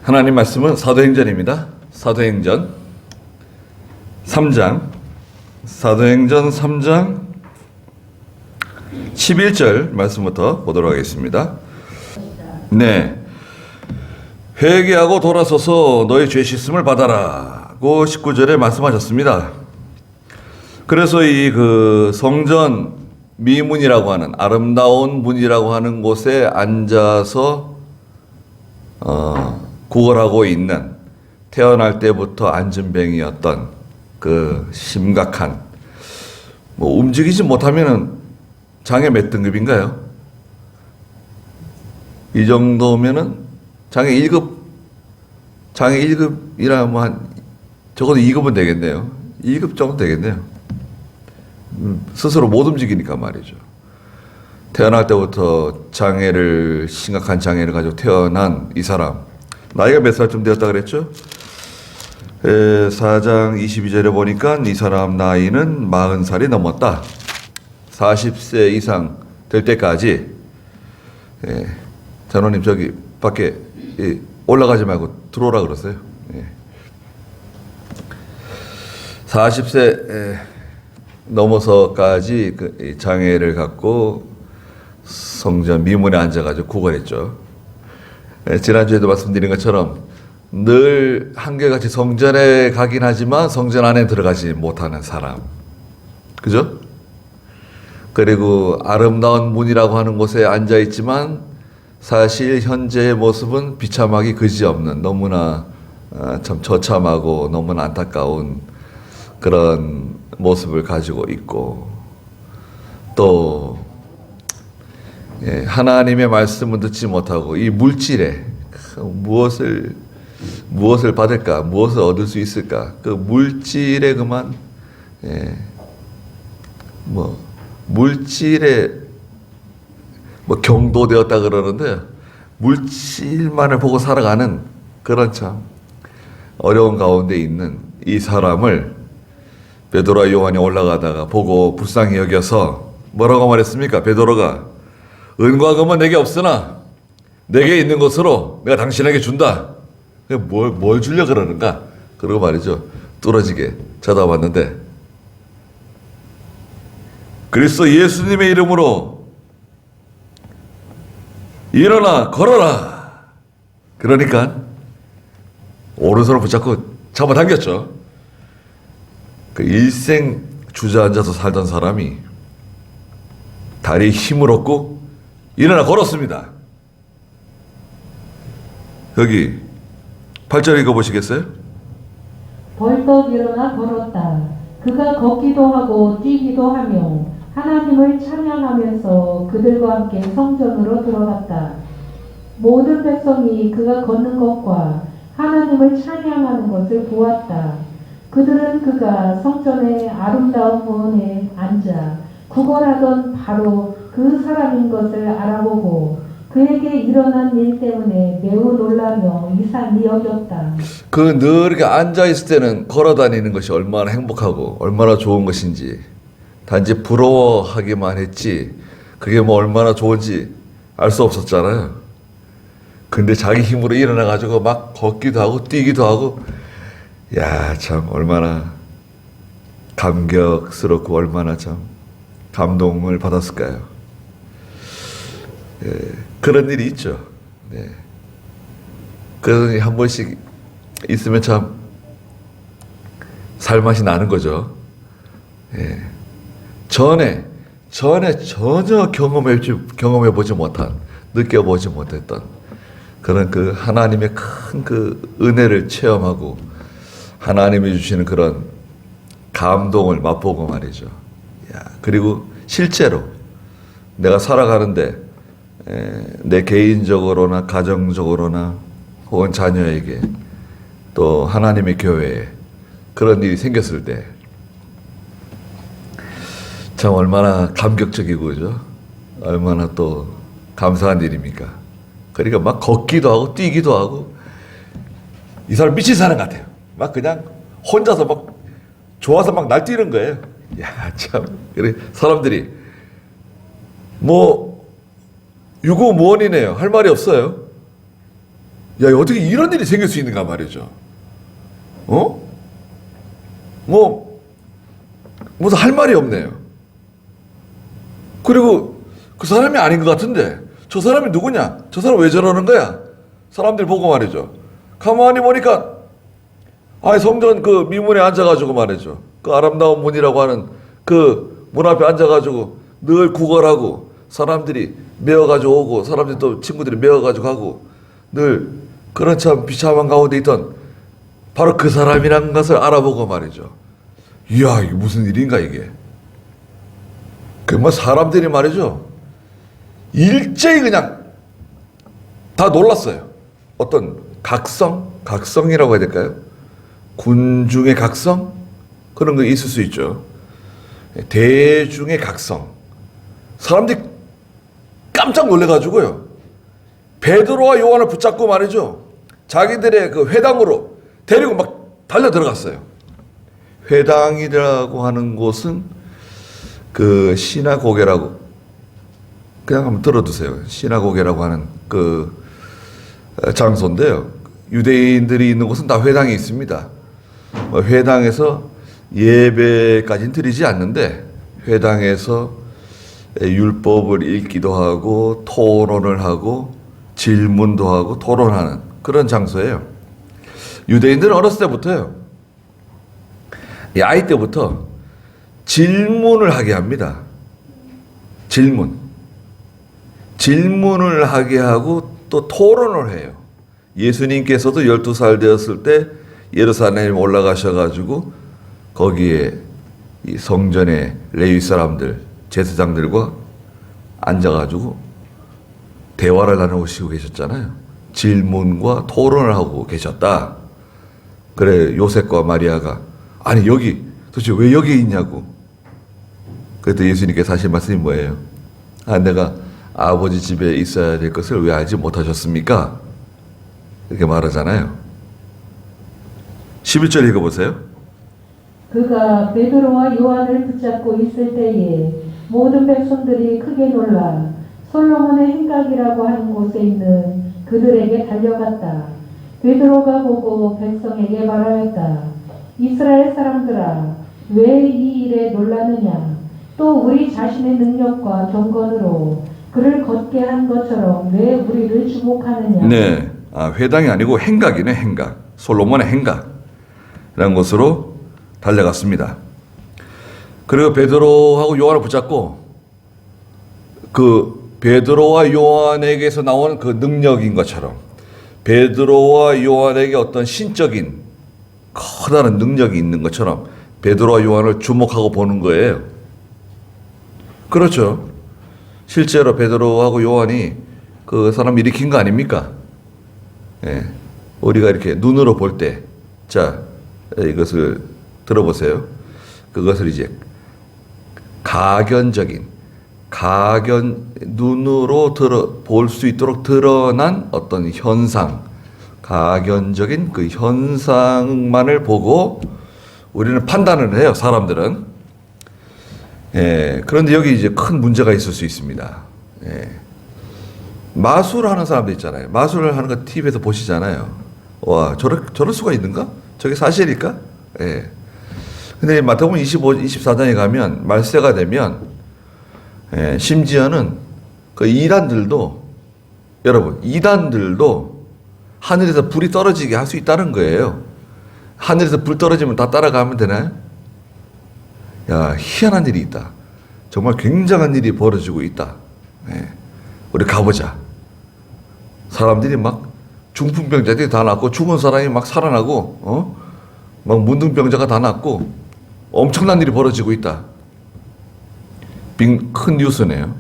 하나님 말씀은 사도행전입니다. 사도행전 3장 11절 말씀부터 보도록 하겠습니다. 회개하고 돌아서서 너의 죄 씻음을 받아라고 19절에 말씀하셨습니다. 그래서 이 성전 미문이라고 하는 아름다운 문이라고 하는 곳에 앉아서 구걸하고 있는, 태어날 때부터 안진뱅이였던 그 심각한, 움직이지 못하면은 장애 몇 등급인가요? 이 정도면은 장애 1급이라면 적어도 2급은 되겠네요. 2급 정도 되겠네요. 스스로 못 움직이니까 말이죠. 태어날 때부터 심각한 장애를 가지고 태어난 이 사람, 나이가 몇 살쯤 되었다 그랬죠? 4장 22절에 보니까 이 사람 나이는 40살이 넘었다. 40세 이상 될 때까지, 장로님 저기 밖에 올라가지 말고 들어오라 그러세요. 40세 넘어서까지 그 장애를 갖고 성전 미문에 앉아가지고 구걸했죠. 지난주에도 말씀드린 것처럼 늘 한결같이 성전에 가긴 하지만 성전 안에 들어가지 못하는 사람, 그죠? 그리고 아름다운 문이라고 하는 곳에 앉아 있지만 사실 현재의 모습은 비참하기 그지없는, 너무나 참 처참하고 너무나 안타까운 그런 모습을 가지고 있고, 또 하나님의 말씀을 듣지 못하고 이 물질에 무엇을 받을까, 무엇을 얻을 수 있을까, 그 물질에 물질에 경도되었다 그러는데, 물질만을 보고 살아가는 그런 참 어려운 가운데 있는 이 사람을 베드로와 요한이 올라가다가 보고 불쌍히 여겨서 뭐라고 말했습니까? 베드로가 은과 금은 내게 없으나 내게 있는 것으로 내가 당신에게 준다. 뭘 주려 그러는가? 그러고 말이죠, 뚫어지게 쳐다봤는데, 그리스도 예수님의 이름으로 일어나 걸어라. 그러니까 오른손을 붙잡고 잡아당겼죠. 그 일생 주저앉아서 살던 사람이 다리에 힘을 얻고 일어나 걸었습니다. 여기 8절 읽어보시겠어요? 벌떡 일어나 걸었다. 그가 걷기도 하고 뛰기도 하며 하나님을 찬양하면서 그들과 함께 성전으로 들어갔다. 모든 백성이 그가 걷는 것과 하나님을 찬양하는 것을 보았다. 그들은 그가 성전의 아름다운 문에 앉아 구걸하던 바로 그 사람인 것을 알아보고 그에게 일어난 일 때문에 매우 놀라며 이상히 여겼다. 늘 이렇게 앉아있을 때는 걸어다니는 것이 얼마나 행복하고 얼마나 좋은 것인지 단지 부러워하기만 했지, 그게 얼마나 좋은지 알 수 없었잖아요. 근데 자기 힘으로 일어나가지고 막 걷기도 하고 뛰기도 하고, 참 얼마나 감격스럽고 얼마나 참 감동을 받았을까요? 그런 일이 있죠. 그런 일이 한 번씩 있으면 참 살맛이 나는 거죠. 전에 전혀 경험해보지 못한, 느껴보지 못했던 그런 그 하나님의 큰 그 은혜를 체험하고 하나님이 주시는 그런 감동을 맛보고 말이죠. 그리고 실제로 내가 살아가는데 내 개인적으로나 가정적으로나 혹은 자녀에게 또 하나님의 교회에 그런 일이 생겼을 때 참 얼마나 감격적이고, 그죠? 얼마나 또 감사한 일입니까? 그러니까 막 걷기도 하고 뛰기도 하고, 이 사람 미친 사람 같아요. 막 그냥 혼자서 막 좋아서 막 날뛰는 거예요. 참, 그래 사람들이 유구무원이네요. 할 말이 없어요. 야, 어떻게 이런 일이 생길 수 있는가 말이죠. 무슨 할 말이 없네요. 그리고 그 사람이 아닌 것 같은데, 저 사람이 누구냐? 저 사람 왜 저러는 거야? 사람들이 보고 말이죠. 가만히 보니까, 성전 그 미문에 앉아가지고 말이죠. 그 아름다운 문이라고 하는 그 문 앞에 앉아가지고 늘 구걸하고, 사람들이 메어가지고 오고, 사람들이 또 친구들이 메어가지고 가고, 늘 그런 참 비참한 가운데 있던 바로 그 사람이라는 것을 알아보고 말이죠. 이야, 이게 무슨 일인가, 이게. 사람들이 말이죠. 일제히 그냥 다 놀랐어요. 어떤 각성이라고 해야 될까요? 군중의 각성? 그런 거 있을 수 있죠. 대중의 각성. 사람들이 깜짝 놀래가지고요. 베드로와 요한을 붙잡고 말이죠. 자기들의 그 회당으로 데리고 막 달려 들어갔어요. 회당이라고 하는 곳은 그 시나고게라고, 그냥 한번 들어두세요. 시나고게라고 하는 그 장소인데요. 유대인들이 있는 곳은 다 회당이 있습니다. 회당에서 예배까지는 드리지 않는데, 회당에서 율법을 읽기도 하고 토론을 하고 질문도 하고 토론하는 그런 장소예요. 유대인들은 어렸을 때부터요, 아이 때부터 질문을 하게 합니다. 질문을 하게 하고 또 토론을 해요. 예수님께서도 12살 되었을 때 예루살렘에 올라가셔가지고 거기에 이 성전에 레위 사람들, 제사장들과 앉아가지고 대화를 나누시고 계셨잖아요. 질문과 토론을 하고 계셨다. 그래, 요셉과 마리아가 아니 여기 도대체 왜 여기 있냐고. 그랬더니 예수님께서 하신 말씀이 뭐예요? 내가 아버지 집에 있어야 될 것을 왜 알지 못하셨습니까? 이렇게 말하잖아요. 11절 읽어보세요. 그가 베드로와 요한을 붙잡고 있을 때에 모든 백성들이 크게 놀라 솔로몬의 행각이라고 하는 곳에 있는 그들에게 달려갔다. 베드로가 보고 백성에게 말하였다. 이스라엘 사람들아, 왜 이 일에 놀라느냐? 또 우리 자신의 능력과 경건으로 그를 걷게 한 것처럼 왜 우리를 주목하느냐? 네, 회당이 아니고 행각이네, 행각. 솔로몬의 행각이라는 곳으로 달려갔습니다. 그리고 베드로하고 요한을 붙잡고 그 베드로와 요한에게서 나오는 그 능력인 것처럼 베드로와 요한에게 어떤 신적인 커다란 능력이 있는 것처럼 베드로와 요한을 주목하고 보는 거예요. 그렇죠. 실제로 베드로하고 요한이 그 사람 일으킨 거 아닙니까? 예. 우리가 이렇게 눈으로 볼 때, 자, 이것을 들어보세요. 그것을 이제 눈으로 볼 수 있도록 드러난 어떤 현상, 가견적인 그 현상만을 보고 우리는 판단을 해요, 사람들은. 예, 그런데 여기 이제 큰 문제가 있을 수 있습니다. 예. 마술을 하는 사람들 있잖아요. 마술을 하는 거 TV에서 보시잖아요. 와, 저럴 수가 있는가? 저게 사실일까? 예. 근데 마태복음 24장에 가면, 말세가 되면, 예, 심지어는 그 이단들도, 여러분, 이단들도 하늘에서 불이 떨어지게 할 수 있다는 거예요. 하늘에서 불 떨어지면 다 따라가면 되나요? 야, 희한한 일이 있다. 정말 굉장한 일이 벌어지고 있다. 예. 우리 가보자. 사람들이 막 중풍병자들이 다 낫고 죽은 사람이 막 살아나고 막 문둥병자가 다 낫고 엄청난 일이 벌어지고 있다. 큰 뉴스네요.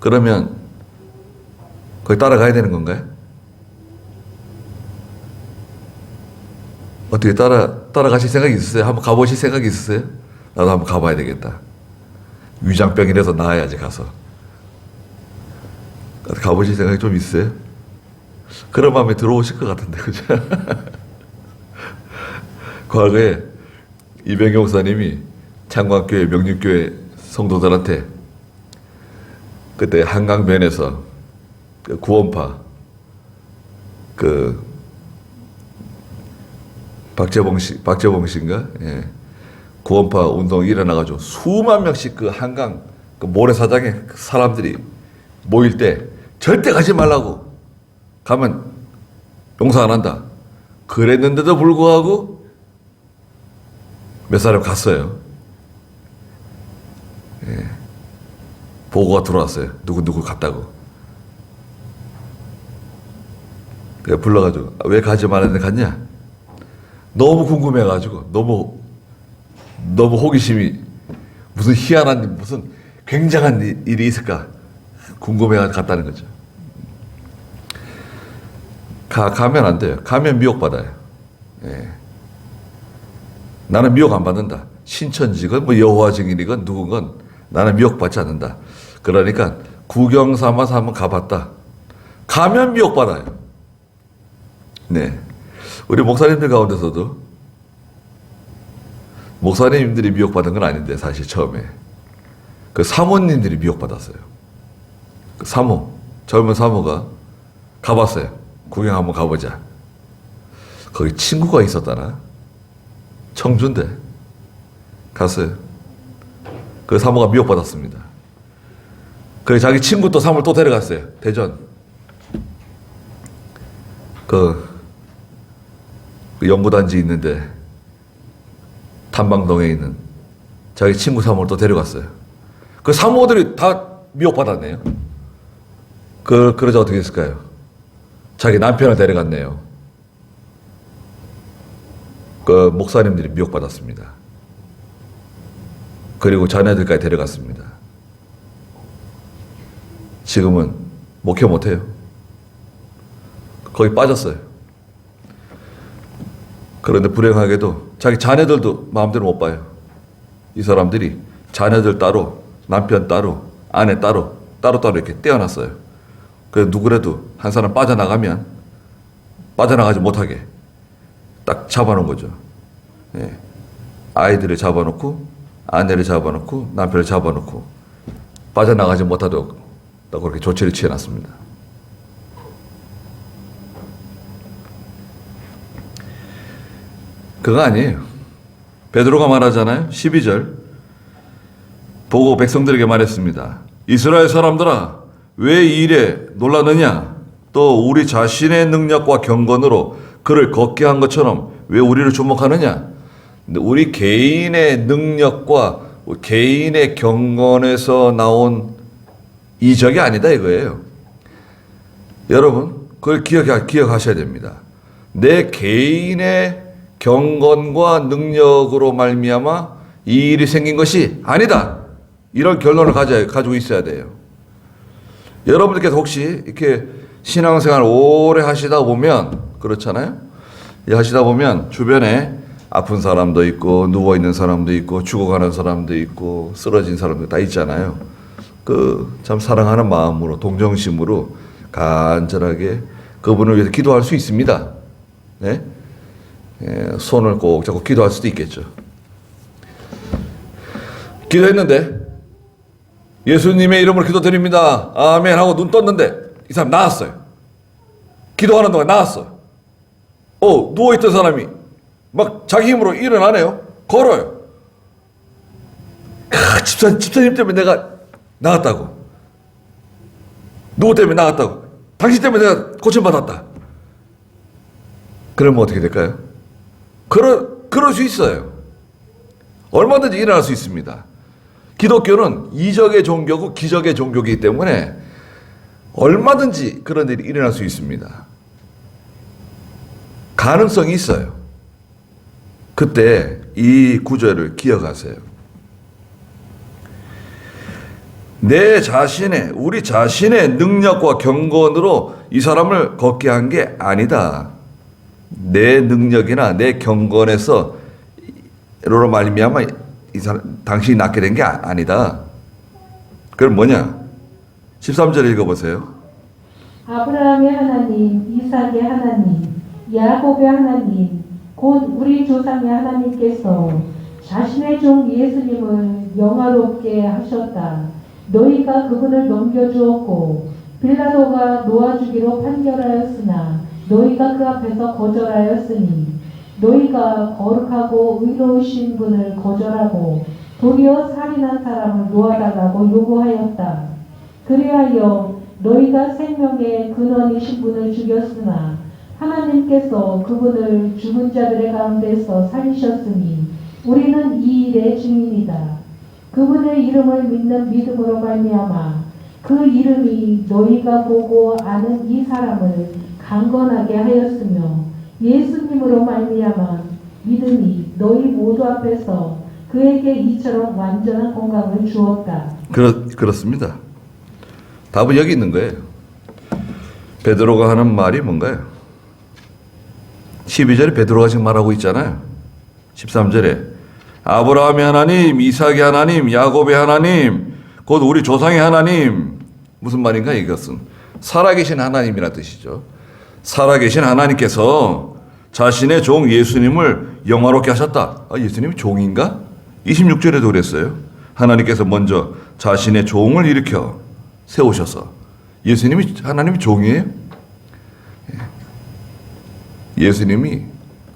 그러면 거기 따라가야 되는 건가요? 어떻게 따라가실 생각이 있으세요? 한번 가보실 생각이 있으세요? 나도 한번 가봐야 되겠다. 위장병이라서 나아야지 가서. 가보실 생각이 좀 있으세요? 그런 마음에 들어오실 것 같은데, 그죠? 과거에 이병경 목사님이 창광교회, 명륜교회 성도들한테 그때 한강변에서 그 구원파 그 박재봉 씨인가? 예. 구원파 운동이 일어나가지고 수만 명씩 그 한강 그 모래사장에 그 사람들이 모일 때 절대 가지 말라고, 가면 용서 안 한다 그랬는데도 불구하고 몇 사람 갔어요. 예. 보고가 들어왔어요. 누구 갔다고. 그래서 불러가지고 왜 가지 말았는데 갔냐? 너무 궁금해가지고 너무 호기심이, 무슨 희한한 무슨 굉장한 일이 있을까 궁금해가지고 갔다는 거죠. 가면 안 돼요. 가면 미혹받아요. 예. 나는 미혹 안 받는다. 신천지건 뭐 여호와 증인이건 누군건 나는 미혹받지 않는다. 그러니까 구경 삼아서 한번 가봤다. 가면 미혹받아요. 네. 우리 목사님들 가운데서도 목사님들이 미혹받은 건 아닌데, 사실 처음에 그 사모님들이 미혹받았어요. 그 젊은 사모가 가봤어요. 구경 한번 가보자. 거기 친구가 있었다나? 청주인데 갔어요. 그 사모가 미혹받았습니다. 그래서 자기 친구 또 사모를 또 데려갔어요. 대전 그 연구단지 있는데 탐방동에 있는 자기 친구 사모를 또 데려갔어요. 그 사모들이 다 미혹받았네요. 그러자 어떻게 했을까요? 자기 남편을 데려갔네요. 그 목사님들이 미혹받았습니다. 그리고 자녀들까지 데려갔습니다. 지금은 목회 못해요. 거기 빠졌어요. 그런데 불행하게도 자기 자녀들도 마음대로 못 봐요. 이 사람들이 자녀들 따로, 남편 따로, 아내 따로 이렇게 떼어놨어요. 그래서 누구라도 한 사람 빠져나가면 빠져나가지 못하게 딱 잡아놓은 거죠. 예. 아이들을 잡아놓고, 아내를 잡아놓고, 남편을 잡아놓고 빠져나가지 못하도록 그렇게 조치를 취해놨습니다. 그거 아니에요. 베드로가 말하잖아요. 12절 보고 백성들에게 말했습니다. 이스라엘 사람들아, 왜 이 일에 놀라느냐? 또 우리 자신의 능력과 경건으로 그를 걷게 한 것처럼 왜 우리를 주목하느냐? 근데 우리 개인의 능력과 개인의 경건에서 나온 이적이 아니다 이거예요. 여러분 그걸 기억하셔야 됩니다. 내 개인의 경건과 능력으로 말미암아 이 일이 생긴 것이 아니다. 이런 결론을 가지고 있어야 돼요. 여러분들께서 혹시 이렇게 신앙생활 오래 하시다 보면 그렇잖아요. 하시다 보면 주변에 아픈 사람도 있고 누워있는 사람도 있고 죽어가는 사람도 있고 쓰러진 사람도 다 있잖아요. 참 사랑하는 마음으로 동정심으로 간절하게 그분을 위해서 기도할 수 있습니다. 네? 손을 꼭 잡고 기도할 수도 있겠죠. 기도했는데 예수님의 이름으로 기도드립니다. 아멘 하고 눈 떴는데 이 사람 나았어요. 기도하는 동안 나았어. 누워있던 사람이 막 자기 힘으로 일어나네요. 걸어요. 집사님 때문에 내가 나았다고. 누구 때문에 나았다고. 당신 때문에 내가 고침받았다. 그러면 어떻게 될까요? 그럴 수 있어요. 얼마든지 일어날 수 있습니다. 기독교는 이적의 종교고 기적의 종교이기 때문에 얼마든지 그런 일이 일어날 수 있습니다. 가능성이 있어요. 그때 이 구절을 기억하세요. 우리 자신의 능력과 경건으로 이 사람을 걷게 한 게 아니다. 내 능력이나 내 경건에서 로로 말미암아 당신이 낫게 된 게 아니다. 그럼 뭐냐? 13절 읽어보세요. 아브라함의 하나님, 이삭의 하나님, 야곱의 하나님, 곧 우리 조상의 하나님께서 자신의 종 예수님을 영화롭게 하셨다. 너희가 그분을 넘겨주었고 빌라도가 놓아주기로 판결하였으나 너희가 그 앞에서 거절하였으니 너희가 거룩하고 의로우신 분을 거절하고 도리어 살인한 사람을 놓아달라고 요구하였다. 그리하여 너희가 생명의 근원이신 분을 죽였으나 하나님께서 그분을 죽은 자들의 가운데서 살리셨으니 우리는 이 일의 증인이다. 그분의 이름을 믿는 믿음으로 말미암아 그 이름이 너희가 보고 아는 이 사람을 강건하게 하였으며 예수님으로 말미암아 믿음이 너희 모두 앞에서 그에게 이처럼 완전한 건강을 주었다. 그렇습니다. 답은 여기 있는 거예요. 베드로가 하는 말이 뭔가요? 12절에 베드로가 지금 말하고 있잖아요. 13절에 아브라함의 하나님, 이삭의 하나님, 야곱의 하나님, 곧 우리 조상의 하나님. 무슨 말인가 이것은? 살아계신 하나님이라는 뜻이죠. 살아계신 하나님께서 자신의 종 예수님을 영화롭게 하셨다. 예수님이 종인가? 26절에도 그랬어요. 하나님께서 먼저 자신의 종을 일으켜 세우셔서 하나님이 종이에요? 예수님이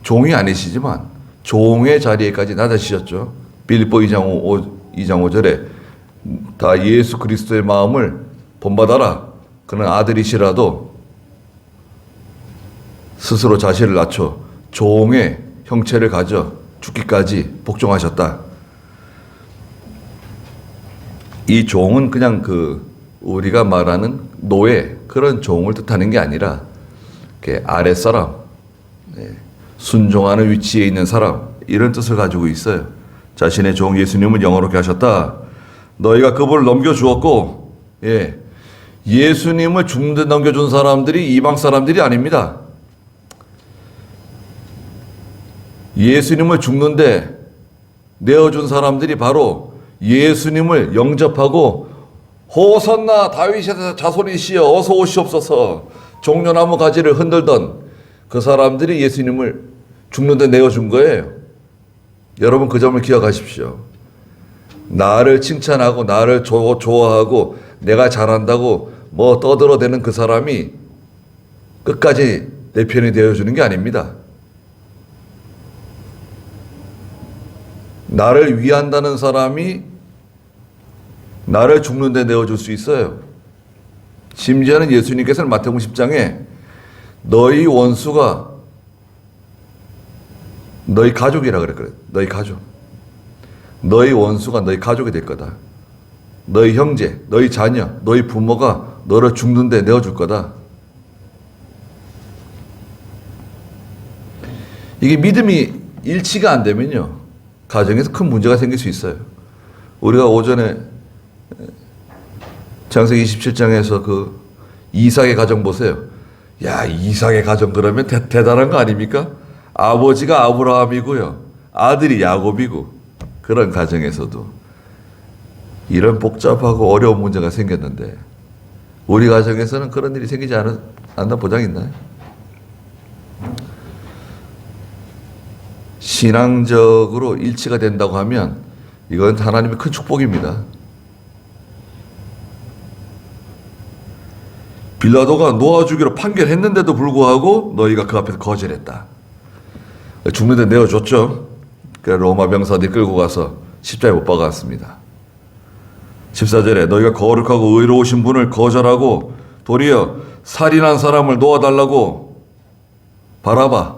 종이 아니시지만 종의 자리에까지 낮아지셨죠. 빌립보 2장 5절에 다 예수 그리스도의 마음을 본받아라. 그는 아들이시라도 스스로 자신을 낮춰 종의 형체를 가져 죽기까지 복종하셨다. 이 종은 그냥 우리가 말하는 노예 그런 종을 뜻하는 게 아니라 아랫사람, 순종하는 위치에 있는 사람 이런 뜻을 가지고 있어요. 자신의 종 예수님을 영화롭게 하셨다. 너희가 그분을 넘겨주었고 예수님을 죽는 데 넘겨준 사람들이 이방 사람들이 아닙니다. 예수님을 죽는데 내어준 사람들이 바로 예수님을 영접하고 호선나 다윗의 자손이시여 어서 오시옵소서 종려나무 가지를 흔들던 그 사람들이 예수님을 죽는데 내어준 거예요. 여러분 그 점을 기억하십시오. 나를 칭찬하고 나를 좋아하고 내가 잘한다고 떠들어대는 그 사람이 끝까지 내 편이 되어주는 게 아닙니다. 나를 위한다는 사람이 나를 죽는데 내어줄 수 있어요. 심지어는 예수님께서는 마태복음 10장에 너희 원수가 너희 가족이라 그랬거든. 너희 가족. 너희 원수가 너희 가족이 될 거다. 너희 형제, 너희 자녀, 너희 부모가 너를 죽는데 내어줄 거다. 이게 믿음이 일치가 안 되면요. 가정에서 큰 문제가 생길 수 있어요. 우리가 오전에 창세기 27장에서 이삭의 가정 보세요. 야, 이삭의 가정 그러면 대단한 거 아닙니까? 아버지가 아브라함이고요. 아들이 야곱이고 그런 가정에서도 이런 복잡하고 어려운 문제가 생겼는데 우리 가정에서는 그런 일이 생기지 않나 보장 있나요? 신앙적으로 일치가 된다고 하면 이건 하나님의 큰 축복입니다. 빌라도가 놓아주기로 판결했는데도 불구하고 너희가 그 앞에서 거절했다. 죽는데 내어줬죠. 로마 병사들이 끌고 가서 십자가에 못 박았습니다. 14절에 너희가 거룩하고 의로우신 분을 거절하고 도리어 살인한 사람을 놓아달라고 바라바,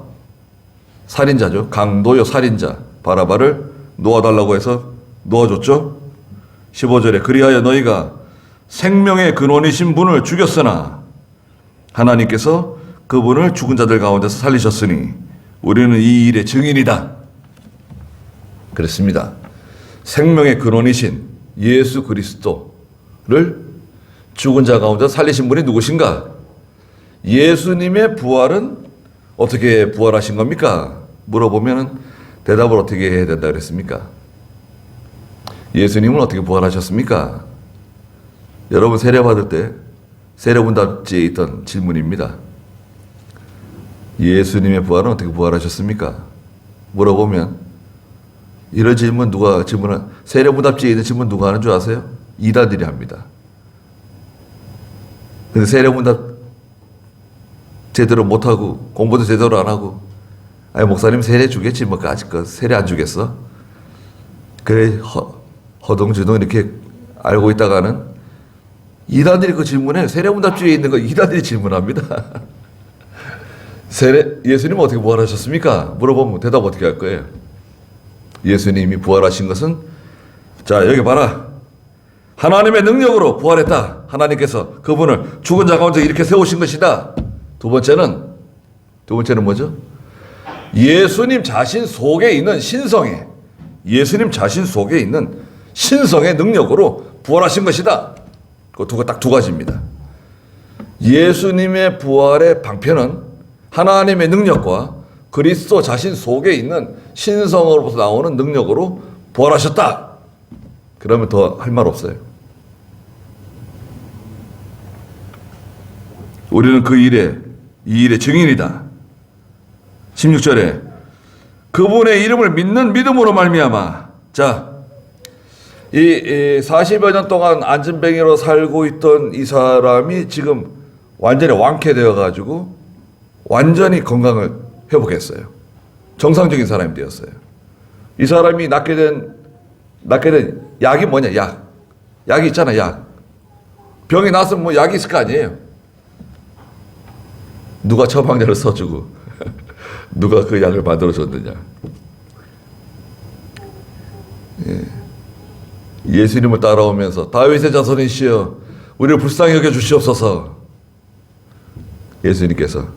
살인자죠. 강도요 살인자 바라바를 놓아달라고 해서 놓아줬죠. 15절에 그리하여 너희가 생명의 근원이신 분을 죽였으나 하나님께서 그분을 죽은 자들 가운데서 살리셨으니 우리는 이 일의 증인이다. 그렇습니다. 생명의 근원이신 예수 그리스도를 죽은 자 가운데 살리신 분이 누구신가? 예수님의 부활은 어떻게 부활하신 겁니까? 물어보면 대답을 어떻게 해야 된다 그랬습니까? 예수님은 어떻게 부활하셨습니까? 여러분 세례받을 때 세례문답지에 있던 질문입니다. 예수님의 부활은 어떻게 부활하셨습니까? 물어보면 이런 질문 세례문답지에 있는 질문 누가 하는 줄 아세요? 이단들이 합니다. 근데 세례문답 제대로 못하고 공부도 제대로 안 하고 아니, 목사님 세례 주겠지. 뭐, 아직 그 세례 안 주겠어? 그래, 허둥지둥 이렇게 알고 있다가는 이단들이 그 질문에 세례문답주에 있는 거 이단들이 질문합니다. 예수님 어떻게 부활하셨습니까? 물어보면 대답 어떻게 할 거예요? 예수님이 부활하신 것은, 자, 여기 봐라. 하나님의 능력으로 부활했다. 하나님께서 그분을 죽은 자 가운데 이렇게 세우신 것이다. 두 번째는 뭐죠? 예수님 자신 속에 있는 신성의 능력으로 부활하신 것이다. 그 딱 두 가지입니다. 예수님의 부활의 방편은 하나님의 능력과 그리스도 자신 속에 있는 신성으로부터 나오는 능력으로 부활하셨다. 그러면 더 할 말 없어요. 우리는 이 일의 증인이다. 16절에 그분의 이름을 믿는 믿음으로 말미암아. 자, 이 40여 년 동안 안진뱅이로 살고 있던 이 사람이 지금 완전히 완쾌되어 가지고 완전히 건강을 회복했어요. 정상적인 사람이 되었어요. 이 사람이 낫게 된 약이 뭐냐? 약이 있잖아. 약. 병이 났으면 뭐 약이 있을 거 아니에요. 누가 처방약을 써주고 누가 그 약을 만들어줬느냐. 예수님을 따라오면서 다윗의 자손이시여 우리를 불쌍히 여겨 주시옵소서. 예수님께서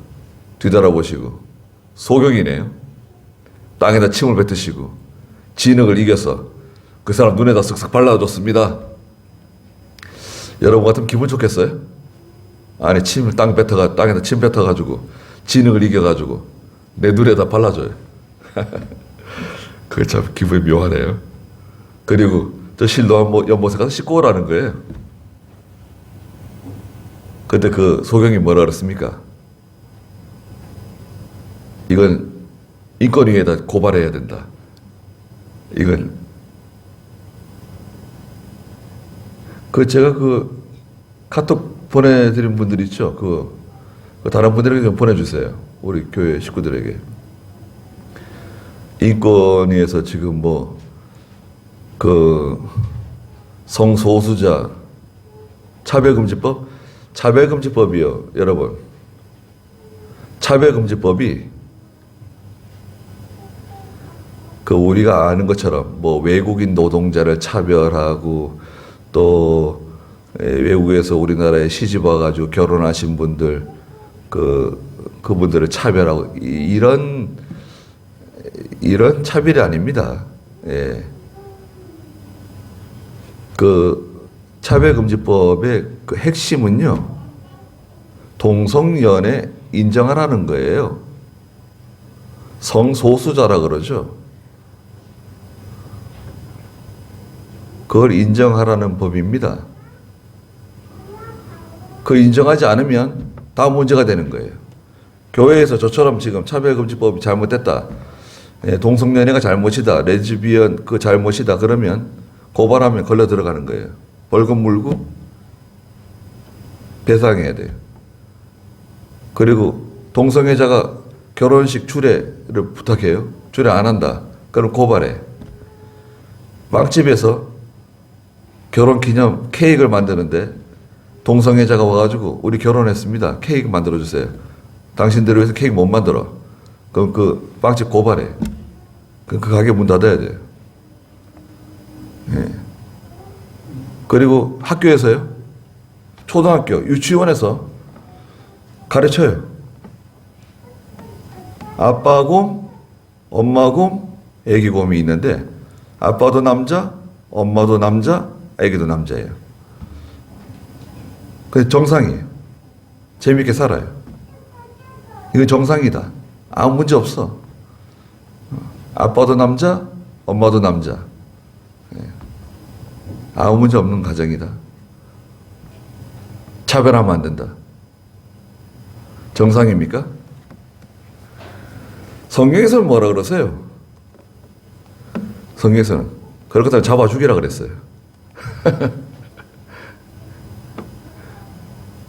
뒤돌아보시고 소경이네요. 땅에다 침을 뱉으시고 진흙을 이겨서 그 사람 눈에다 쓱쓱 발라줬습니다. 여러분 같으면 기분 좋겠어요? 아니, 땅에다 침 뱉어가지고 진흙을 이겨가지고 내 눈에다 발라줘요. 그게 참 기분이 묘하네요. 그리고 저 실로 연못에 가서 씻고 오라는 거예요. 근데 그 소경이 뭐라 그랬습니까? 이건 인권위에다 고발해야 된다. 이건 제가 카톡 보내드린 분들 있죠? 다른 분들에게 좀 보내주세요. 우리 교회 식구들에게. 인권위에서 지금 성소수자 차별금지법이요. 여러분. 차별금지법이 우리가 아는 것처럼 외국인 노동자를 차별하고 또 외국에서 우리나라에 시집 와가지고 결혼하신 분들 그분들을 차별하고 이런 차별이 아닙니다. 예. 차별금지법의 핵심은요, 동성연애 인정하라는 거예요. 성소수자라 그러죠. 그걸 인정하라는 법입니다. 그걸 인정하지 않으면 다 문제가 되는 거예요. 교회에서 저처럼 지금 차별금지법이 잘못됐다, 동성연애가 잘못이다, 레즈비언 잘못이다 그러면 고발하면 걸려 들어가는 거예요. 벌금 물고 배상해야 돼요. 그리고 동성애자가 결혼식 주례를 부탁해요. 주례 안 한다. 그럼 고발해. 빵집에서 결혼 기념 케이크를 만드는데 동성애자가 와가지고 우리 결혼했습니다. 케이크 만들어주세요. 당신대로 해서 케이크 못 만들어. 그럼 그 빵집 고발해. 그럼 그 가게 문 닫아야 돼요. 예. 그리고 학교에서요. 초등학교, 유치원에서 가르쳐요. 아빠곰, 엄마곰, 애기곰이 있는데 아빠도 남자, 엄마도 남자, 애기도 남자예요. 그게 정상이에요. 재밌게 살아요. 이건 정상이다. 아무 문제 없어. 아빠도 남자, 엄마도 남자. 아무 문제 없는 가정이다. 차별하면 안 된다. 정상입니까? 성경에서는 뭐라 그러세요? 성경에서는 그럴 것 같으면 잡아 죽이라 그랬어요.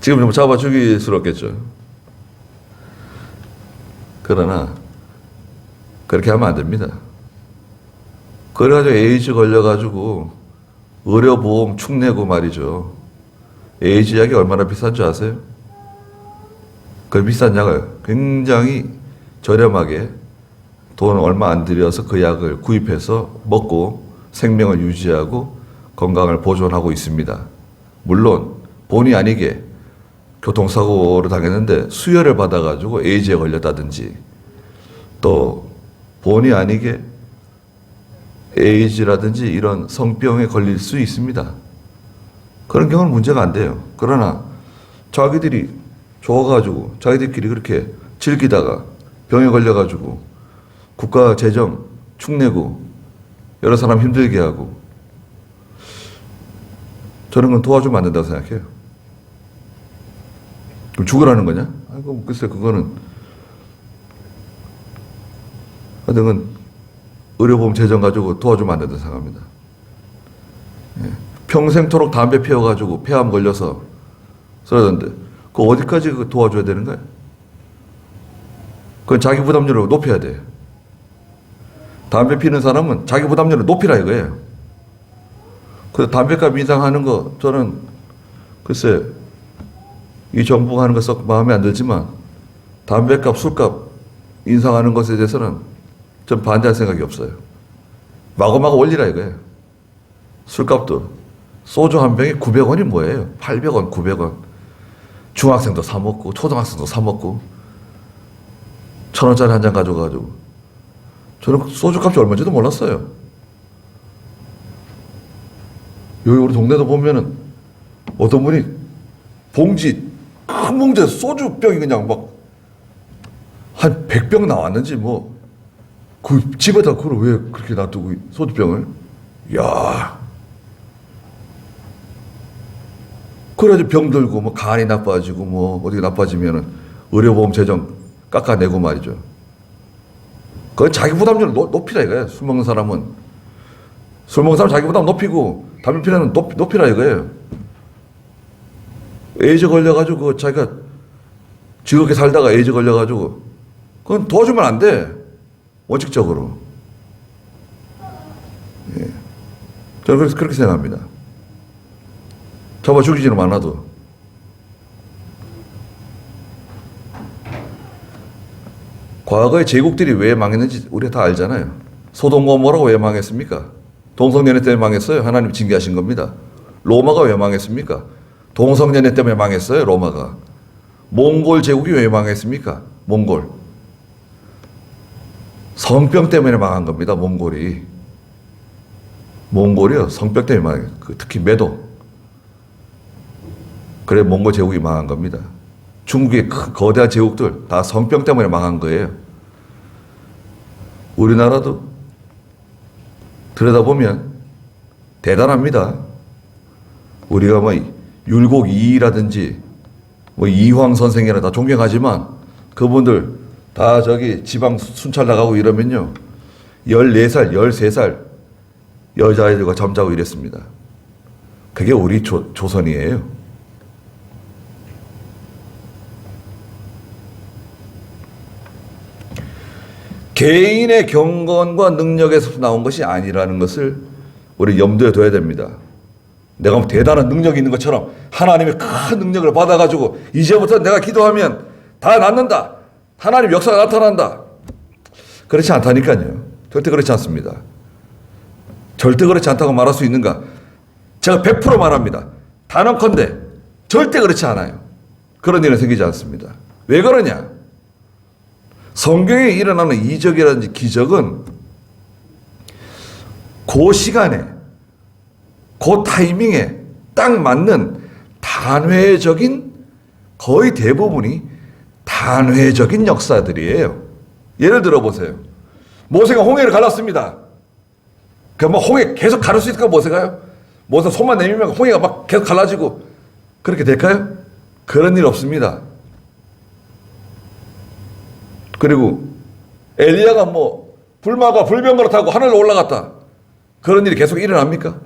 지금 좀 잡아 죽일 수는 없겠죠. 그러나 그렇게 하면 안 됩니다. 그래가지고 에이즈 걸려가지고 의료보험 축내고 말이죠. 에이즈 약이 얼마나 비싼 줄 아세요? 그 비싼 약을 굉장히 저렴하게 돈 얼마 안 들여서 그 약을 구입해서 먹고 생명을 유지하고 건강을 보존하고 있습니다. 물론 본의 아니게 교통사고를 당했는데 수혈을 받아가지고 에이즈에 걸렸다든지 또 본의 아니게 에이즈라든지 이런 성병에 걸릴 수 있습니다. 그런 경우는 문제가 안 돼요. 그러나 자기들이 좋아가지고 자기들끼리 그렇게 즐기다가 병에 걸려가지고 국가 재정 축내고 여러 사람 힘들게 하고 저런 건 도와주면 안 된다고 생각해요. 그럼 죽으라는 거냐? 아이고, 글쎄, 그거는 하여튼 의료보험 재정 가지고 도와주면 안 된다고 생각합니다. 예. 평생토록 담배 피워가지고 폐암 걸려서 쓰러졌는데 그거 어디까지 도와줘야 되는 거야? 그건 자기 부담률을 높여야 돼. 담배 피는 사람은 자기 부담률을 높이라 이거예요. 그래서 담배값 인상하는 거 저는 글쎄 이 정부가 하는 거 썩 마음에 안 들지만 담배값, 술값 인상하는 것에 대해서는 좀 반대할 생각이 없어요. 마구마구 올리라 이거예요. 술값도 소주 한 병에 900원이 뭐예요? 800원, 900원. 중학생도 사 먹고 초등학생도 사 먹고 1,000원짜리 한 잔 가져가지고 저는 소주값이 얼마인지도 몰랐어요. 여기 우리 동네도 보면은 어떤 분이 봉지 큰 봉지에 소주병이 그냥 막 한 100병 나왔는지 뭐 그 집에다 그걸 왜 그렇게 놔두고 소주병을 야 그래가지고 병 들고 뭐 간이 나빠지고 뭐 어디 나빠지면은 의료보험 재정 깎아내고 말이죠. 그건 자기 부담률을 높이라 이거예요. 술 먹는 사람은 자기 부담 높이고 담배 피는 높이라 이거예요. 에이즈 걸려가지고 자기가 즐겁게 살다가 에이즈 걸려가지고 그건 도와주면 안 돼. 원칙적으로. 예. 저는 그렇게 생각합니다. 잡아 죽이지는 않아도. 과거의 제국들이 왜 망했는지 우리가 다 알잖아요. 소돔과 고모라가 왜 망했습니까? 동성연애 때문에 망했어요. 하나님 징계하신 겁니다. 로마가 왜 망했습니까? 동성연애 때문에 망했어요. 로마가. 몽골 제국이 왜 망했습니까? 몽골. 성병 때문에 망한 겁니다. 몽골이. 몽골이요. 성병 때문에 망해요. 특히 매도. 그래 몽골 제국이 망한 겁니다. 중국의 거대한 제국들 다 성병 때문에 망한 거예요. 우리나라도 들여다보면 대단합니다. 우리가 뭐 율곡 이이라든지 뭐 이황 선생이라 다 존경하지만 그분들 다 저기 지방 순찰 나가고 이러면요 14살, 13살 여자아이들과 잠자고 이랬습니다. 그게 우리 조선이에요. 개인의 경건과 능력에서 나온 것이 아니라는 것을 우리 염두에 둬야 됩니다. 내가 뭐 대단한 능력이 있는 것처럼 하나님의 큰 능력을 받아가지고 이제부터 내가 기도하면 다 낫는다. 하나님 역사가 나타난다. 그렇지 않다니까요. 절대 그렇지 않습니다. 절대 그렇지 않다고 말할 수 있는가? 제가 100% 말합니다. 단언컨대 절대 그렇지 않아요. 그런 일은 생기지 않습니다. 왜 그러냐? 성경에 일어나는 이적이라든지 기적은 그 시간에 그 타이밍에 딱 맞는 단회적인 거의 대부분이 단회적인 역사들이에요. 예를 들어 보세요. 모세가 홍해를 갈랐습니다. 그럼 홍해 계속 가를 수 있을까 모세가요? 모세 손만 내밀면 홍해가 막 계속 갈라지고 그렇게 될까요? 그런 일 없습니다. 그리고 엘리야가 뭐 불마가 불병거를 타고 하늘로 올라갔다. 그런 일이 계속 일어납니까?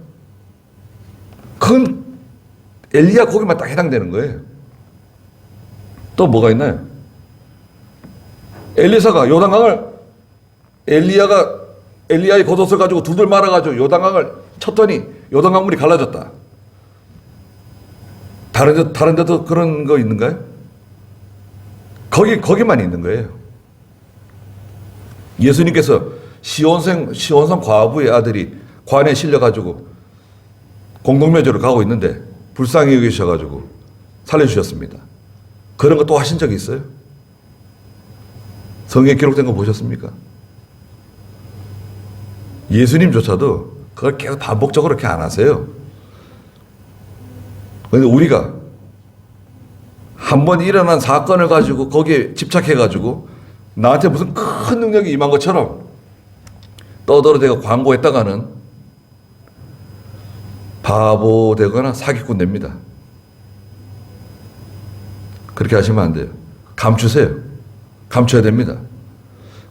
그건 엘리야 거기만 딱 해당되는 거예요. 또 뭐가 있나요? 엘리사가 요단강을 엘리야의 겉옷을 가지고 둘둘 말아가지고 요단강을 쳤더니 요단강물이 갈라졌다. 다른 데도 그런 거 있는가요? 거기만 있는 거예요. 예수님께서 시온성 과부의 아들이 관에 실려가지고 공동묘지로 가고 있는데 불쌍히 여기셔가지고 살려주셨습니다. 그런 거 또 하신 적이 있어요? 성경에 기록된 거 보셨습니까? 예수님조차도 그걸 계속 반복적으로 그렇게 안 하세요. 그런데 우리가 한번 일어난 사건을 가지고 거기에 집착해가지고 나한테 무슨 큰 능력이 임한 것처럼 떠들어대고 광고했다가는 바보 되거나 사기꾼 됩니다. 그렇게 하시면 안 돼요. 감추세요. 감춰야 됩니다.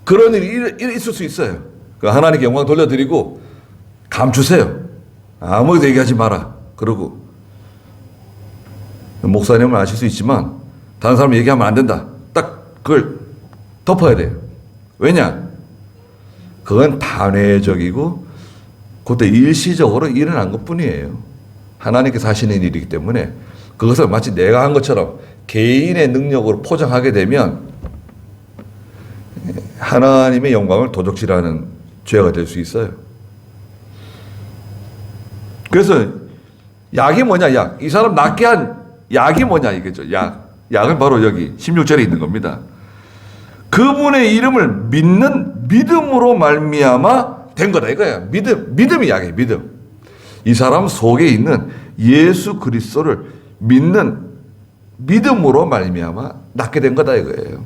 그런 일이 있을 수 있어요. 하나님께 영광 돌려드리고 감추세요. 아무것도 얘기하지 마라. 그러고 목사님은 아실 수 있지만 다른 사람 얘기하면 안 된다. 딱 그걸 덮어야 돼요. 왜냐? 그건 단회적이고 그때 일시적으로 일어난 것뿐이에요. 하나님께서 하시는 일이기 때문에 그것을 마치 내가 한 것처럼 개인의 능력으로 포장하게 되면 하나님의 영광을 도적질하는 죄가 될 수 있어요. 그래서 약이 뭐냐? 약. 이 사람 낫게 한 약이 뭐냐 이거죠. 약은 바로 여기 16절에 있는 겁니다. 그분의 이름을 믿는 믿음으로 말미암아 된 거다 이거야. 믿음이 약이에요. 믿음. 이 사람 속에 있는 예수 그리스도를 믿는 믿음으로 말미암아 낫게 된 거다 이거예요.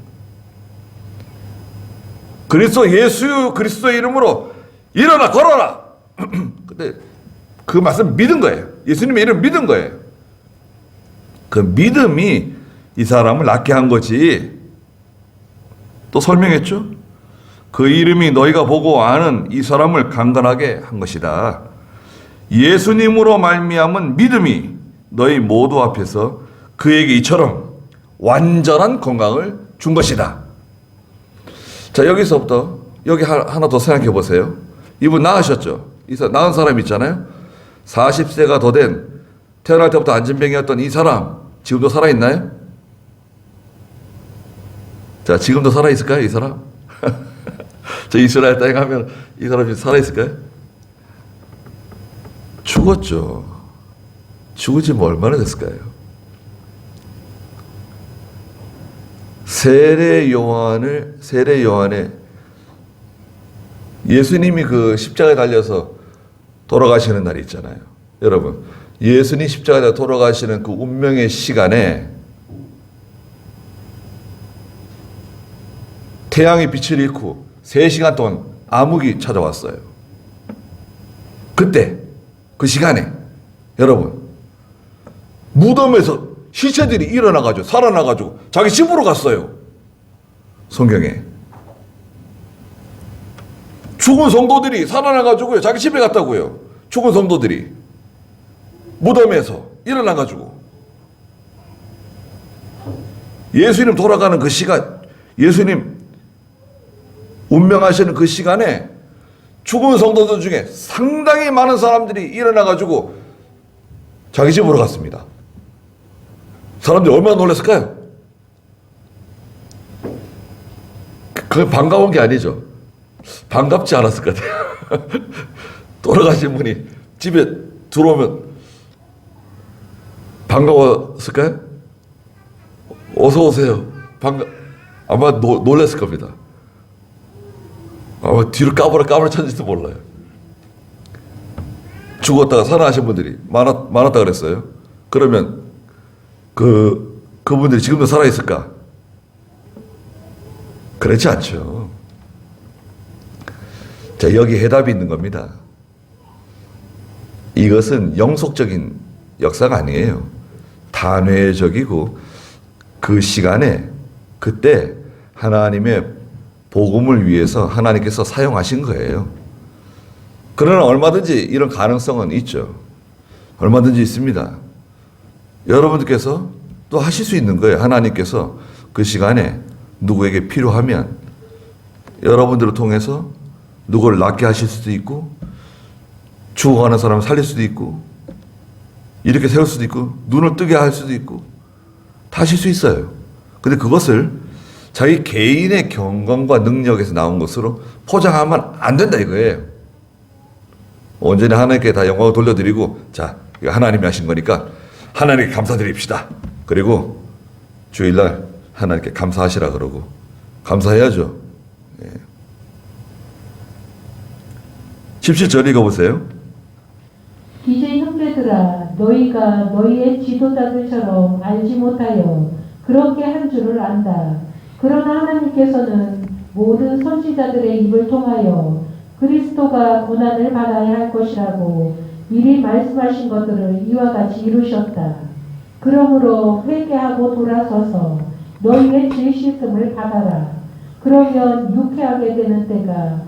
예수 그리스도의 이름으로 일어나 걸어라. 근데 그 말씀 믿은 거예요. 예수님의 이름 믿은 거예요. 그 믿음이 이 사람을 낫게 한 거지. 또 설명했죠. 그 이름이 너희가 보고 아는 이 사람을 강건하게 한 것이다. 예수님으로 말미암은 믿음이 너희 모두 앞에서 그에게 이처럼 완전한 건강을 준 것이다. 자, 여기서부터 여기 하나 더 생각해 보세요. 이분 나으셨죠? 나은 사람 있잖아요. 40세가 더 된 태어날 때부터 안진병이었던 이 사람 지금도 살아있나요? 자, 지금도 살아있을까요? 이 사람? 저 이스라엘 땅에 가면 이 사람이 살아있을까요? 죽었죠. 죽은 지 얼마나 됐을까요? 세례 요한의 예수님이 그 십자가에 달려서 돌아가시는 날이 있잖아요. 여러분, 예수님 십자가에 돌아가시는 그 운명의 시간에 태양이 빛을 잃고 3시간 동안 암흑이 찾아왔어요. 그때 그 시간에 여러분 무덤에서 시체들이 일어나가지고 살아나가지고 자기 집으로 갔어요. 성경에 죽은 성도들이 살아나가지고 자기 집에 갔다고요. 죽은 성도들이 무덤에서 일어나가지고 예수님 돌아가는 그 시간, 예수님 운명하시는 그 시간에 죽은 성도들 중에 상당히 많은 사람들이 일어나가지고 자기 집으로 갔습니다. 사람들이 얼마나 놀랐을까요? 그게 반가운 게 아니죠. 반갑지 않았을 것 같아요. 돌아가신 분이 집에 들어오면 반가웠을까요? 어서 오세요. 아마 놀랐을 겁니다. 아마 뒤로 까불어 쳤는지도 몰라요. 죽었다가 살아나신 분들이 많았다 그랬어요. 그러면 그분들이 지금도 살아있을까? 그렇지 않죠. 자, 여기 해답이 있는 겁니다. 이것은 영속적인 역사가 아니에요. 단회적이고 그 시간에 그때 하나님의 복음을 위해서 하나님께서 사용하신 거예요. 그러나 얼마든지 이런 가능성은 있죠. 얼마든지 있습니다. 여러분들께서 또 하실 수 있는 거예요. 하나님께서 그 시간에 누구에게 필요하면 여러분들을 통해서 누구를 낫게 하실 수도 있고, 죽어가는 사람을 살릴 수도 있고, 이렇게 세울 수도 있고, 눈을 뜨게 할 수도 있고, 다 하실 수 있어요. 근데 그것을 자기 개인의 경건과 능력에서 나온 것으로 포장하면 안 된다 이거예요. 온전히 하나님께 다 영광을 돌려드리고, 자, 이거 하나님이 하신 거니까 하나님께 감사드립시다. 그리고 주일날 하나님께 감사하시라 그러고, 감사해야죠. 예. 17절 읽어보세요. 이제 형제들아 너희가 너희의 지도자들처럼 알지 못하여 그렇게 한 줄을 안다. 그러나 하나님께서는 모든 선지자들의 입을 통하여 그리스도가 고난을 받아야 할 것이라고 미리 말씀하신 것들을 이와 같이 이루셨다. 그러므로 회개하고 돌아서서 너희의 죄 씻음을 받아라. 그러면 유쾌하게 되는 때가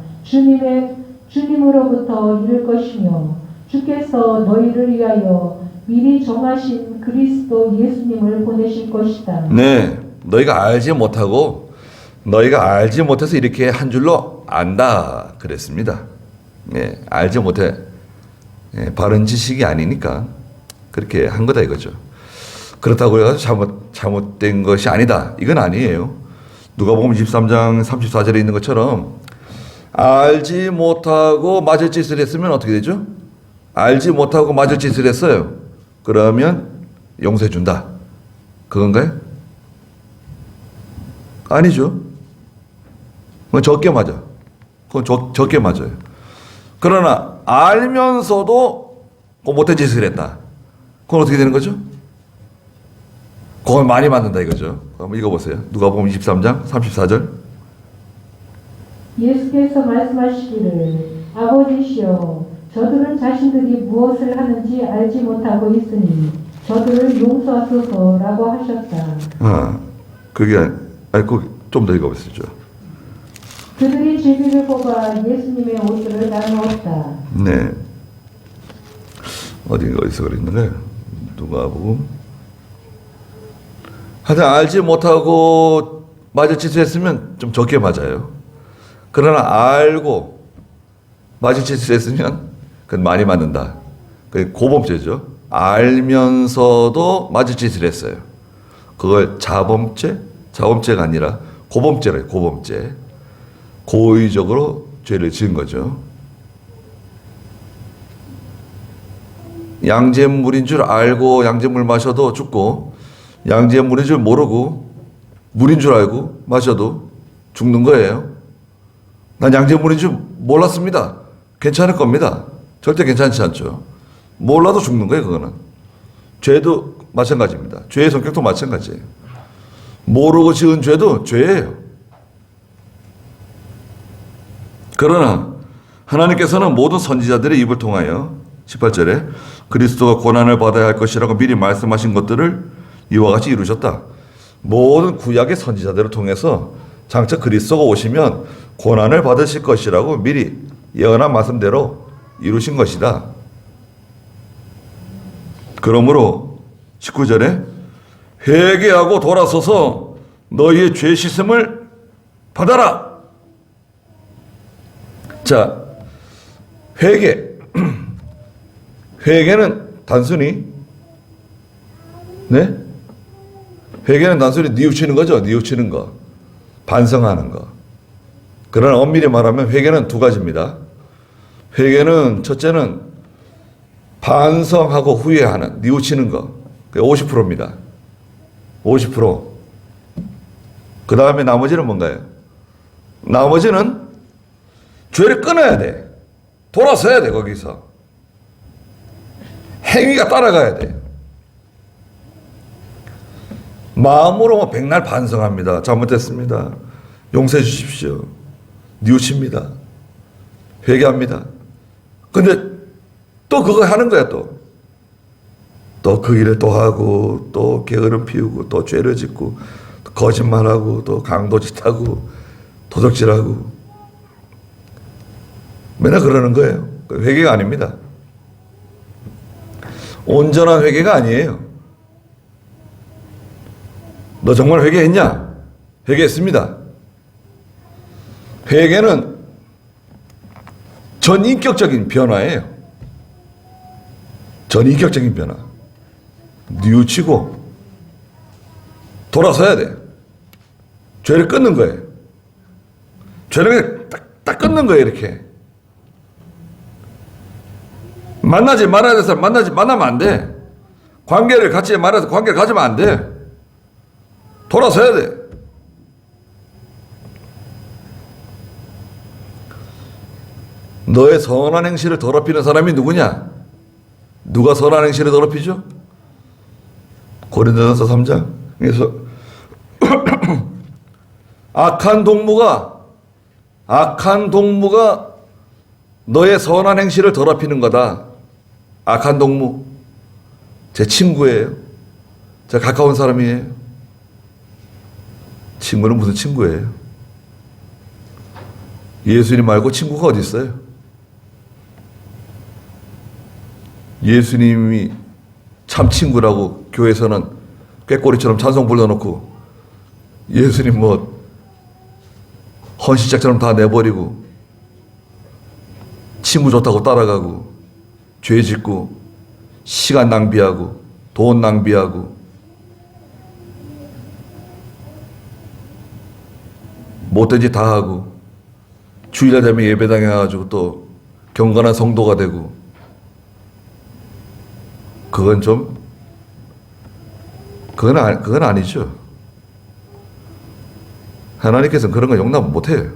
주님으로부터 이를 것이며 주께서 너희를 위하여 미리 정하신 그리스도 예수님을 보내실 것이다. 네, 너희가 알지 못해서 이렇게 한 줄로 안다 그랬습니다. 네, 알지 못해 바른 지식이 아니니까 그렇게 한 거다 이거죠. 그렇다고 해서 잘못된 것이 아니다. 이건 아니에요. 누가복음 23장 34절에 있는 것처럼 알지 못하고 맞을 짓을 했으면 어떻게 되죠? 알지 못하고 맞을 짓을 했어요. 그러면 용서해 준다. 그건가요? 아니죠. 그건 적게 맞아. 그건 적게 맞아요. 그러나 알면서도 못된 짓을 했다. 그건 어떻게 되는 거죠? 그건 많이 맞는다 이거죠. 한번 읽어보세요. 누가복음 23장 34절. 예수께서 말씀하시기를 아버지시여 저들은 자신들이 무엇을 하는지 알지 못하고 있으니 저들을 용서하소서라고 하셨다. 그게 좀 더 읽어보시죠. 그들이 제비를 뽑아 예수님의 옷들을 나누었다. 네. 어디서 그랬는데 누가복음. 하여튼 알지 못하고 맞을 짓을 했으면 좀 적게 맞아요. 그러나 알고 맞을 짓을 했으면 그건 많이 맞는다. 그게 고범죄죠. 알면서도 맞을 짓을 했어요. 그걸 자범죄가 아니라 고범죄래요. 고범죄. 고의적으로 죄를 지은 거죠. 양잿물인 줄 알고 양잿물 마셔도 죽고, 양잿물인 줄 모르고 물인 줄 알고 마셔도 죽는 거예요. 난 양잿물인 줄 몰랐습니다. 괜찮을 겁니다. 절대 괜찮지 않죠. 몰라도 죽는 거예요. 그거는. 죄도 마찬가지입니다. 죄의 성격도 마찬가지예요. 모르고 지은 죄도 죄예요. 그러나 하나님께서는 모든 선지자들의 입을 통하여 18절에 그리스도가 고난을 받아야 할 것이라고 미리 말씀하신 것들을 이와 같이 이루셨다. 모든 구약의 선지자들을 통해서 장차 그리스도가 오시면 고난을 받으실 것이라고 미리 예언한 말씀대로 이루신 것이다. 그러므로 19절에 회개하고 돌아서서 너희의 죄 씻음을 받아라. 자, 회개는 단순히 뉘우치는 거죠. 뉘우치는 거. 반성하는 거. 그러나 엄밀히 말하면 회개는 두 가지입니다. 회개는 첫째는 반성하고 후회하는, 뉘우치는 거. 그게 50%입니다. 50%. 그 다음에 나머지는 뭔가요? 나머지는 죄를 끊어야 돼. 돌아서야 돼, 거기서. 행위가 따라가야 돼. 마음으로 백날 반성합니다. 잘못했습니다. 용서해 주십시오. 뉘우칩니다. 회개합니다. 근데 또 그거 하는 거야, 또. 또 그 일을 또 하고, 또 게으름 피우고, 또 죄를 짓고, 또 거짓말하고, 또 강도짓하고, 도적질하고. 맨날 그러는 거예요. 회개가 아닙니다. 온전한 회개가 아니에요. 너 정말 회개했냐? 회개했습니다. 회개는 전인격적인 변화예요. 전인격적인 변화. 뉘우치고 돌아서야 돼. 죄를 끊는 거예요. 죄를 그냥 딱 끊는 거예요, 이렇게. 만나지 말아야 될 사람 만나면 안 돼. 관계를 갖지 말아서 관계를 가지면 안 돼. 돌아서야 돼. 너의 선한 행실을 더럽히는 사람이 누구냐? 누가 선한 행실을 더럽히죠? 고린도전서 3장. 그래서 악한 동무가 너의 선한 행실을 더럽히는 거다. 악한 동무. 제 친구예요. 제 가까운 사람이에요. 친구는 무슨 친구예요? 예수님 말고 친구가 어디 있어요? 예수님이 참 친구라고 교회에서는 꾀꼬리처럼 찬송 불러놓고 예수님 뭐 헌신짝처럼 다 내버리고 친구 좋다고 따라가고 죄 짓고 시간 낭비하고 돈 낭비하고 못된 짓 다 하고 주일날 되면 예배당에 가가지고 또 경건한 성도가 되고 그건 아니죠. 하나님께서는 그런 거 용납 못해요.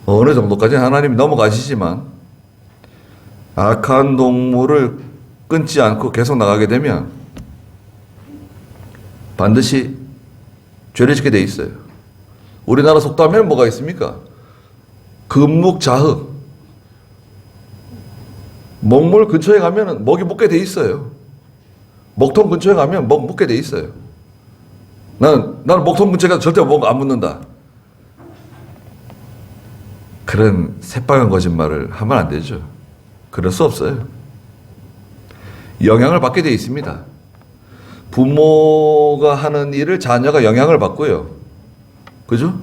어느 정도까지 하나님이 넘어가시지만 악한 동물을 끊지 않고 계속 나가게 되면 반드시 죄를 짓게 돼 있어요. 우리나라 속담에는 뭐가 있습니까? 금묵자흑. 먹물 근처에 가면 먹이 묻게 돼 있어요. 먹통 근처에 가면 먹 묻게 돼 있어요. 나는 먹통 근처에 가서 절대 먹 안 묻는다. 그런 새빨간 거짓말을 하면 안 되죠. 그럴 수 없어요. 영향을 받게 돼 있습니다. 부모가 하는 일을 자녀가 영향을 받고요. 그죠?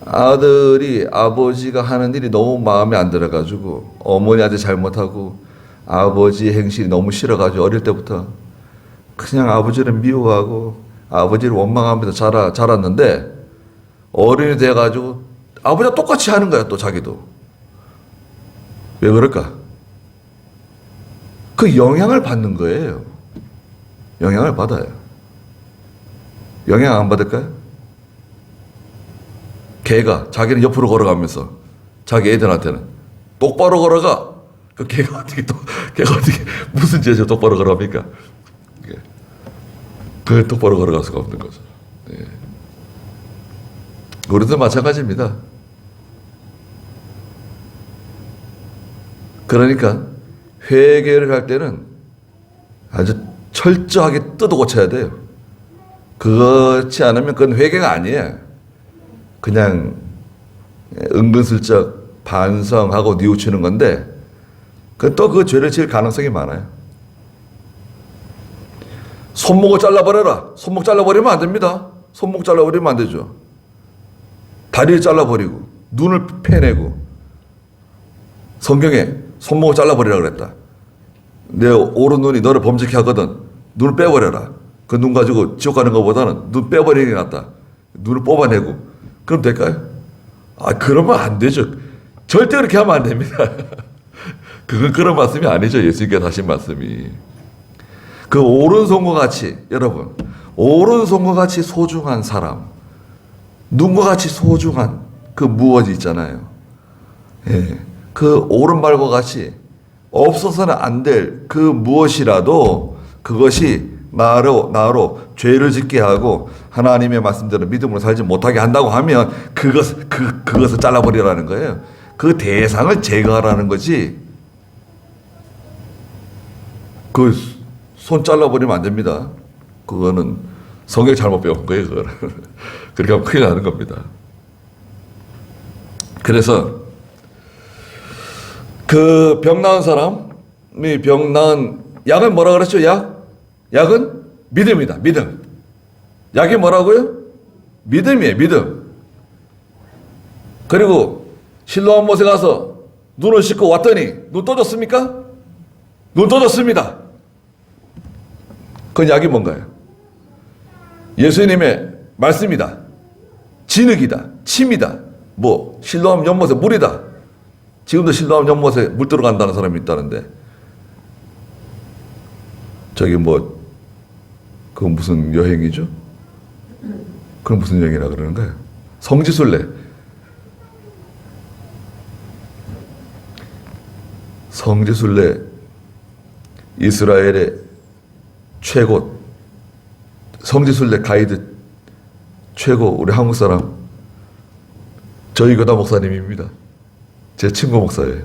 아들이 아버지가 하는 일이 너무 마음에 안 들어가지고 어머니한테 잘못하고 아버지 행실이 너무 싫어가지고 어릴 때부터 그냥 아버지를 미워하고 아버지를 원망하면서 자랐는데 어른이 돼가지고 아버지가 똑같이 하는 거야. 또 자기도. 왜 그럴까? 그 영향을 받는 거예요. 영향을 받아요. 영향 안 받을까요? 개가 자기는 옆으로 걸어가면서 자기 애들한테는 똑바로 걸어가. 그 개가 어떻게 무슨 죄죠? 똑바로 걸어갑니까? 그 똑바로 걸어갈 수가 없는 거죠. 네. 우리도 마찬가지입니다. 그러니까 회개를 할 때는 아주 철저하게 뜯어 고쳐야 돼요. 그렇지 않으면 그건 회개가 아니에요. 그냥 은근슬쩍 반성하고 뉘우치는 건데 또 그 죄를 지을 가능성이 많아요. 손목을 잘라버려라. 손목 잘라버리면 안 됩니다. 손목 잘라버리면 안 되죠. 다리를 잘라버리고 눈을 패내고 성경에 손목을 잘라버리라 그랬다. 내 오른눈이 너를 범죄케 하거든. 눈을 빼버려라. 그 눈 가지고 지옥 가는 것보다는 눈 빼버리는 게 낫다. 눈을 뽑아내고. 그럼 될까요? 그러면 안 되죠. 절대 그렇게 하면 안 됩니다. 그건 그런 말씀이 아니죠. 예수님께서 하신 말씀이. 그 오른손과 같이, 여러분, 오른손과 같이 소중한 사람, 눈과 같이 소중한 그 무엇이 있잖아요. 예. 그 오른발과 같이 없어서는 안 될 그 무엇이라도 그것이 나로 죄를 짓게 하고 하나님의 말씀대로 믿음으로 살지 못하게 한다고 하면 그것을 잘라버리라는 거예요. 그 대상을 제거하라는 거지. 그 손 잘라버리면 안 됩니다. 그거는 성경 잘못 배운 거예요. 그거는. 그렇게 하면 큰일 나는 겁니다. 그래서 그 병 나은 사람이 병 나은 약은 뭐라 그랬죠? 약은 믿음이다. 믿음. 약이 뭐라고요? 믿음이에요. 믿음. 그리고 실로암 못에 가서 눈을 씻고 왔더니 눈 떠졌습니까? 눈 떠졌습니다. 그 약이 뭔가요? 예수님의 말씀이다. 진흙이다. 침이다. 뭐 실로암 연못에 물이다. 지금도 실로암 연못에 물 들어간다는 사람이 있다는데 저기 뭐 그건 무슨 여행이죠? 그건 무슨 여행이라 그러는 거예요? 성지순례. 성지순례 이스라엘의 최고 성지순례 가이드 최고 우리 한국 사람 저희 교다 목사님입니다. 제 친구 목사예요.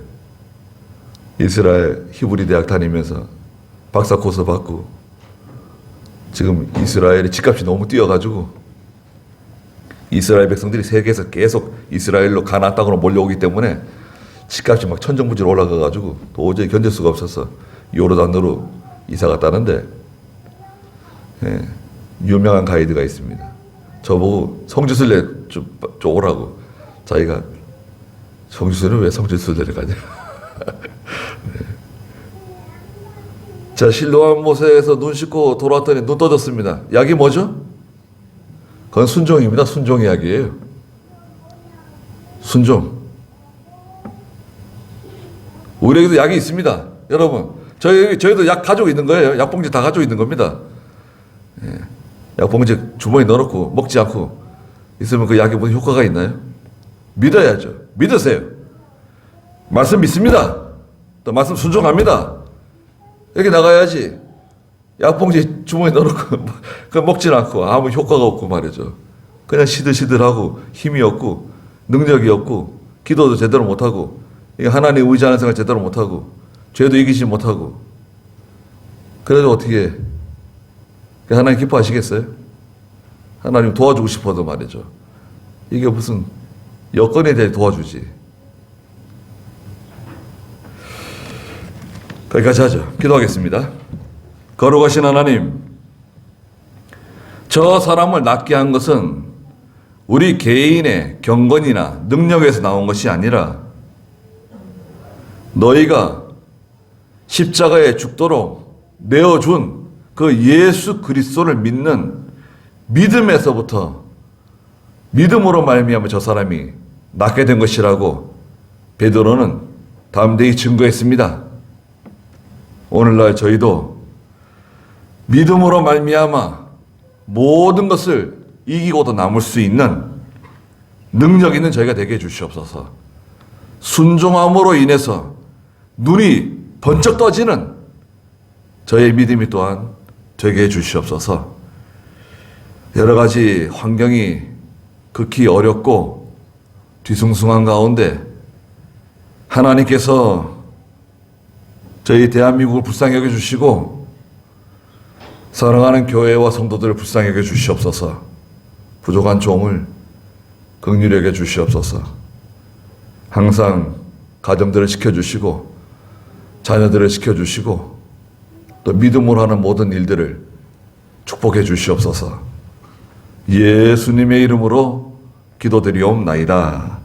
이스라엘 히브리 대학 다니면서 박사 코스 받고 지금 이스라엘의 집값이 너무 뛰어가지고 이스라엘 백성들이 세계에서 계속 이스라엘로 가나안 땅으로 몰려오기 때문에 집값이 막 천정부지로 올라가가지고 도저히 견딜 수가 없어서 요르단으로 이사 갔다는데 예, 유명한 가이드가 있습니다. 저보고 성지순례 좀 오라고. 자기가 성지순례는 왜 성지순례를 가냐. 네. 자, 실로암 못에서 눈 씻고 돌아왔더니 눈 떠졌습니다. 약이 뭐죠? 그건 순종입니다. 순종 이야기예요. 순종. 우리에게도 약이 있습니다. 여러분, 저희도 약 가지고 있는 거예요. 약봉지 다 가지고 있는 겁니다. 예. 약봉지 주머니에 넣어놓고 먹지 않고 있으면 그 약이 무슨 효과가 있나요? 믿어야죠. 믿으세요. 말씀 믿습니다. 또 말씀 순종합니다. 여기 나가야지. 약봉지 주머니에 넣어놓고 그 먹진 않고 아무 효과가 없고 말이죠. 그냥 시들시들하고 힘이 없고 능력이 없고 기도도 제대로 못하고 하나님 의지하는 생활 제대로 못하고 죄도 이기지 못하고 그래도 어떻게 하나님 기뻐하시겠어요? 하나님 도와주고 싶어도 말이죠. 이게 무슨 여건에 대해 도와주지. 거기까지 하죠. 기도하겠습니다. 거룩하신 하나님, 저 사람을 낫게 한 것은 우리 개인의 경건이나 능력에서 나온 것이 아니라 너희가 십자가에 죽도록 내어준 그 예수 그리스도를 믿는 믿음에서부터 믿음으로 말미암아 저 사람이 낫게 된 것이라고 베드로는 담대히 증거했습니다. 오늘날 저희도 믿음으로 말미암아 모든 것을 이기고도 남을 수 있는 능력 있는 저희가 되게 해주시옵소서. 순종함으로 인해서 눈이 번쩍 떠지는 저의 믿음이 또한 되게 해주시옵소서. 여러 가지 환경이 극히 어렵고 뒤숭숭한 가운데 하나님께서 저희 대한민국을 불쌍히 여겨주시고 사랑하는 교회와 성도들을 불쌍히 여겨주시옵소서. 부족한 종을 긍휼히 여겨주시옵소서. 항상 가정들을 지켜주시고 자녀들을 지켜주시고 또 믿음으로 하는 모든 일들을 축복해 주시옵소서. 예수님의 이름으로 기도드리옵나이다.